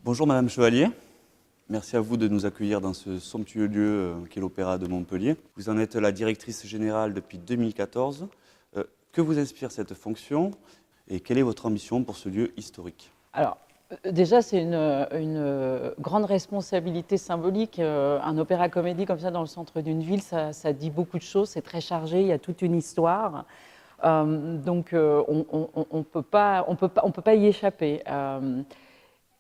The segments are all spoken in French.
Bonjour Madame Chevalier, merci à vous de nous accueillir dans ce somptueux lieu qu'est l'Opéra de Montpellier. Vous en êtes la directrice générale depuis 2014. Que vous inspire cette fonction et quelle est votre ambition pour ce lieu historique? Alors, déjà, c'est une grande responsabilité symbolique. Un opéra-comédie comme ça dans le centre d'une ville, ça dit beaucoup de choses, c'est très chargé, il y a toute une histoire. Donc, on peut pas y échapper.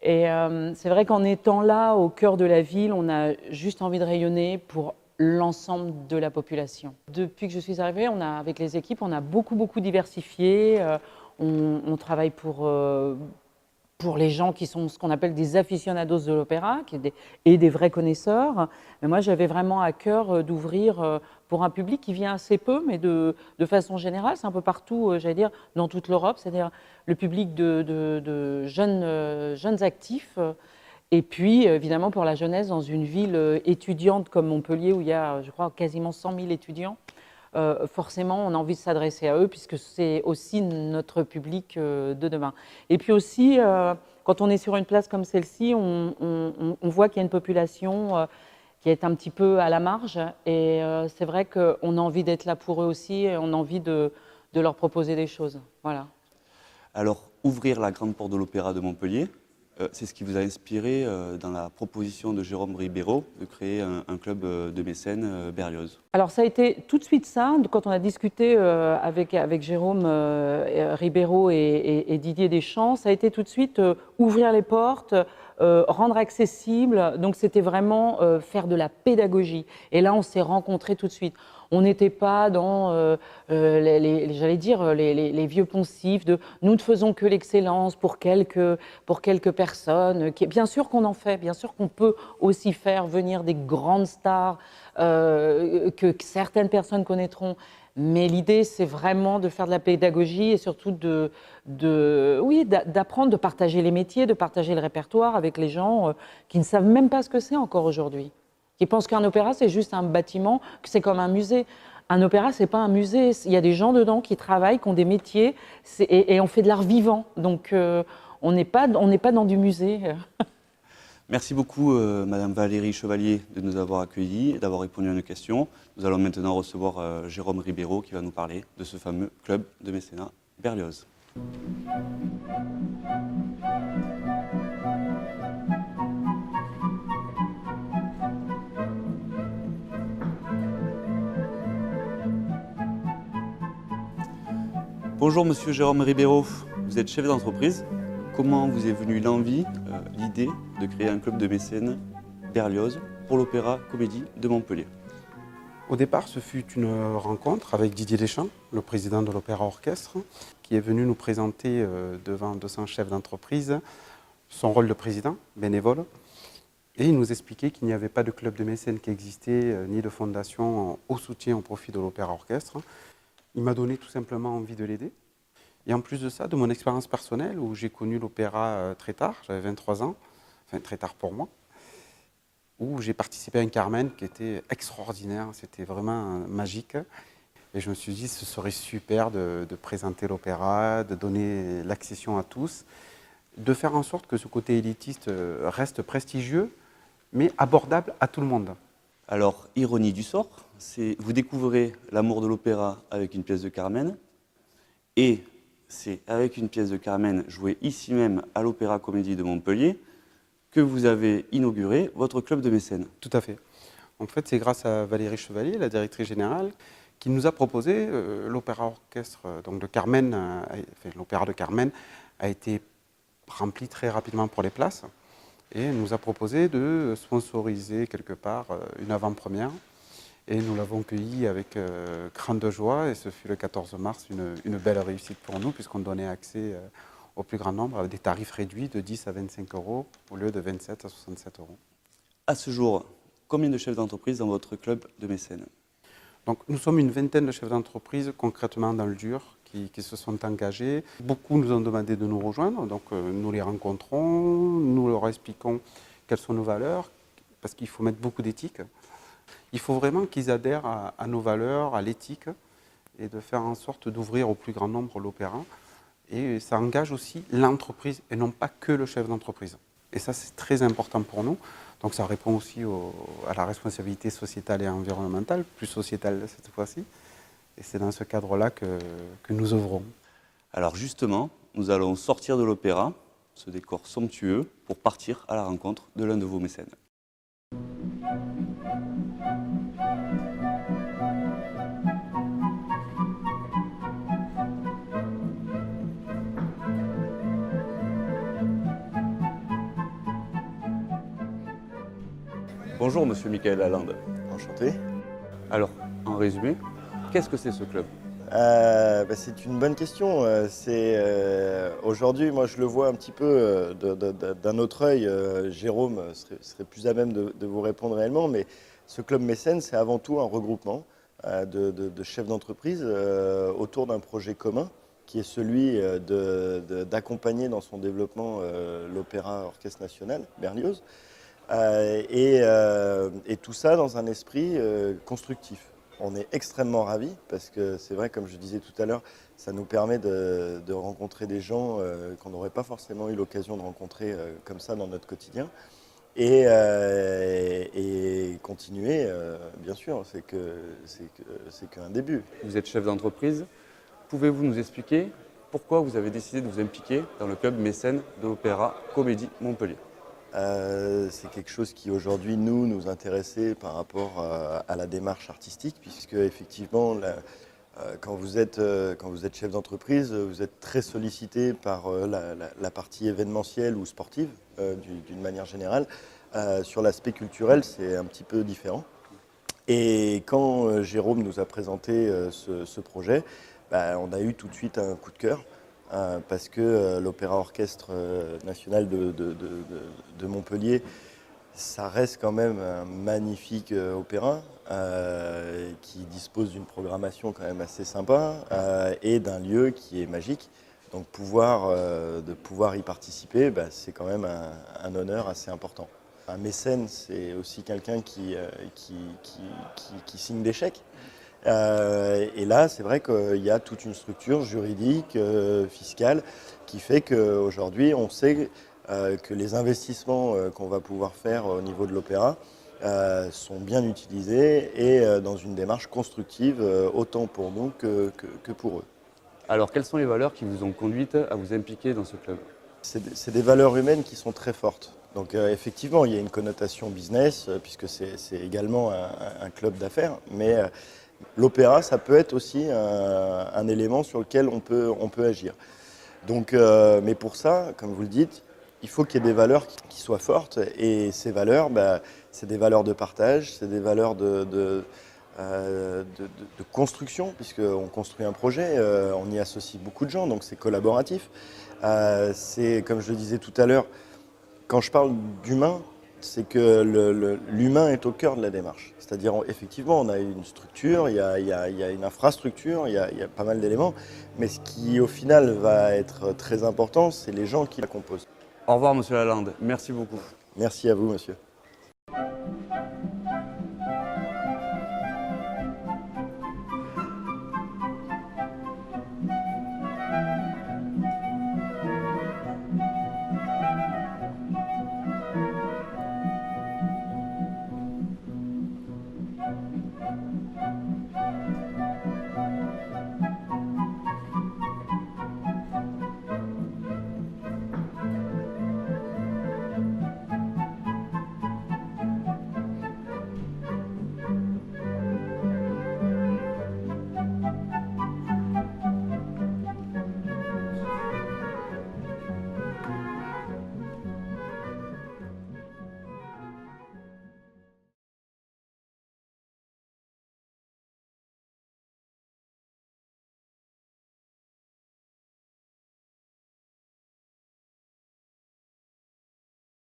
C'est vrai qu'en étant là, au cœur de la ville, on a juste envie de rayonner pour l'ensemble de la population. Depuis que je suis arrivée, avec les équipes, on a beaucoup diversifié. On travaille pour les gens qui sont ce qu'on appelle des aficionados de l'opéra et des vrais connaisseurs. Mais moi, j'avais vraiment à cœur d'ouvrir pour un public qui vient assez peu, mais de façon générale, c'est un peu partout, j'allais dire, dans toute l'Europe, c'est-à-dire le public de jeunes actifs. Et puis, évidemment, pour la jeunesse, dans une ville étudiante comme Montpellier, où il y a, je crois, quasiment 100 000 étudiants, forcément, on a envie de s'adresser à eux, puisque c'est aussi notre public de demain. Et puis aussi, quand on est sur une place comme celle-ci, on voit qu'il y a une population qui est un petit peu à la marge. Et c'est vrai qu'on a envie d'être là pour eux aussi, et on a envie de leur proposer des choses. Voilà. Alors, ouvrir la grande porte de l'Opéra de Montpellier, c'est ce qui vous a inspiré dans la proposition de Jérôme Ribeiro de créer un club de mécènes Berlioz. Alors ça a été tout de suite ça, quand on a discuté avec Jérôme Ribeiro et Didier Deschamps, ça a été tout de suite ouvrir les portes, rendre accessible, donc c'était vraiment faire de la pédagogie. Et là on s'est rencontrés tout de suite. On n'était pas dans, j'allais dire, les vieux poncifs de nous ne faisons que l'excellence pour quelques personnes. Bien sûr qu'on en fait, bien sûr qu'on peut aussi faire venir des grandes stars que certaines personnes connaîtront. Mais l'idée, c'est vraiment de faire de la pédagogie et surtout d'apprendre, de partager les métiers, de partager le répertoire avec les gens qui ne savent même pas ce que c'est encore aujourd'hui. Qui pensent qu'un opéra, c'est juste un bâtiment, que c'est comme un musée. Un opéra, c'est pas un musée. Il y a des gens dedans qui travaillent, qui ont des métiers, et on fait de l'art vivant. Donc, on n'est pas dans du musée. Merci beaucoup, Madame Valérie Chevalier, de nous avoir accueillis et d'avoir répondu à nos questions. Nous allons maintenant recevoir Jérôme Ribeiro qui va nous parler de ce fameux club de mécénat Berlioz. Bonjour Monsieur Jérôme Ribeiro, vous êtes chef d'entreprise. Comment vous est venue l'envie, l'idée de créer un club de mécènes Berlioz pour l'Opéra Comédie de Montpellier? Au départ, ce fut une rencontre avec Didier Deschamps, le président de l'Opéra Orchestre, qui est venu nous présenter devant 200 chefs d'entreprise son rôle de président bénévole. Et il nous expliquait qu'il n'y avait pas de club de mécènes qui existait, ni de fondation au soutien au profit de l'Opéra Orchestre. Il m'a donné tout simplement envie de l'aider. Et en plus de ça, de mon expérience personnelle, où j'ai connu l'opéra très tard, j'avais 23 ans, enfin très tard pour moi, où j'ai participé à un Carmen qui était extraordinaire, c'était vraiment magique. Et je me suis dit, ce serait super de présenter l'opéra, de donner l'accession à tous, de faire en sorte que ce côté élitiste reste prestigieux, mais abordable à tout le monde. Alors, ironie du sort, vous découvrez l'amour de l'opéra avec une pièce de Carmen, et c'est avec une pièce de Carmen jouée ici même à l'Opéra Comédie de Montpellier que vous avez inauguré votre club de mécènes. Tout à fait. En fait, c'est grâce à Valérie Chevalier, la directrice générale, qui nous a proposé l'opéra orchestre donc de Carmen. L'opéra de Carmen a été rempli très rapidement pour les places et elle nous a proposé de sponsoriser quelque part une avant-première. Et nous l'avons cueilli avec grande joie et ce fut le 14 mars une belle réussite pour nous puisqu'on donnait accès au plus grand nombre avec des tarifs réduits de 10 à 25 euros au lieu de 27 à 67 euros. À ce jour, combien de chefs d'entreprise dans votre club de mécènes? Donc, nous sommes une vingtaine de chefs d'entreprise concrètement dans le dur qui se sont engagés. Beaucoup nous ont demandé de nous rejoindre, donc nous les rencontrons, nous leur expliquons quelles sont nos valeurs, parce qu'il faut mettre beaucoup d'éthique. Il faut vraiment qu'ils adhèrent à nos valeurs, à l'éthique, et de faire en sorte d'ouvrir au plus grand nombre l'opéra. Et ça engage aussi l'entreprise et non pas que le chef d'entreprise. Et ça, c'est très important pour nous. Donc ça répond aussi à la responsabilité sociétale et environnementale, plus sociétale cette fois-ci. Et c'est dans ce cadre-là que nous œuvrons. Alors justement, nous allons sortir de l'opéra, ce décor somptueux, pour partir à la rencontre de l'un de vos mécènes. Bonjour Monsieur Michael Lalande. Enchanté. Alors, en résumé, qu'est-ce que c'est ce club? C'est une bonne question. Aujourd'hui, moi je le vois un petit peu d'un autre œil. Jérôme serait plus à même de vous répondre réellement, mais ce club mécène, c'est avant tout un regroupement de chefs d'entreprise autour d'un projet commun qui est celui d'accompagner dans son développement l'Opéra Orchestre National, Berlioz, et tout ça dans un esprit constructif. On est extrêmement ravis parce que c'est vrai, comme je disais tout à l'heure, ça nous permet de rencontrer des gens qu'on n'aurait pas forcément eu l'occasion de rencontrer comme ça dans notre quotidien. Et continuer, bien sûr, c'est qu'un début. Vous êtes chef d'entreprise. Pouvez-vous nous expliquer pourquoi vous avez décidé de vous impliquer dans le club mécène de l'Opéra Comédie Montpellier? C'est quelque chose qui aujourd'hui nous intéressait par rapport à la démarche artistique, puisque effectivement quand vous êtes chef d'entreprise, vous êtes très sollicité par la partie événementielle ou sportive d'une manière générale. Sur l'aspect culturel, c'est un petit peu différent. Et quand Jérôme nous a présenté ce projet, on a eu tout de suite un coup de cœur. Parce que l'Opéra Orchestre National de Montpellier, ça reste quand même un magnifique opéra qui dispose d'une programmation quand même assez sympa et d'un lieu qui est magique. Donc de pouvoir y participer, c'est quand même un honneur assez important. Un mécène, c'est aussi quelqu'un qui signe des chèques. Et là, c'est vrai qu'il y a toute une structure juridique, fiscale, qui fait qu'aujourd'hui, on sait que les investissements qu'on va pouvoir faire au niveau de l'opéra sont bien utilisés et dans une démarche constructive, autant pour nous que pour eux. Alors, quelles sont les valeurs qui vous ont conduite à vous impliquer dans ce club? C'est des valeurs humaines qui sont très fortes. Donc effectivement, il y a une connotation business, puisque c'est également un club d'affaires, mais l'opéra, ça peut être aussi un élément sur lequel on peut agir. Donc, mais pour ça, comme vous le dites, il faut qu'il y ait des valeurs qui soient fortes. Et ces valeurs, c'est des valeurs de partage, c'est des valeurs de construction, puisqu'on construit un projet, on y associe beaucoup de gens, donc c'est collaboratif. C'est, comme je le disais tout à l'heure, quand je parle d'humain, c'est que l'humain est au cœur de la démarche. C'est-à-dire, effectivement, on a une structure, il y a une infrastructure, il y a pas mal d'éléments, mais ce qui, au final, va être très important, c'est les gens qui la composent. Au revoir, Monsieur Lalande. Merci beaucoup. Merci à vous, monsieur.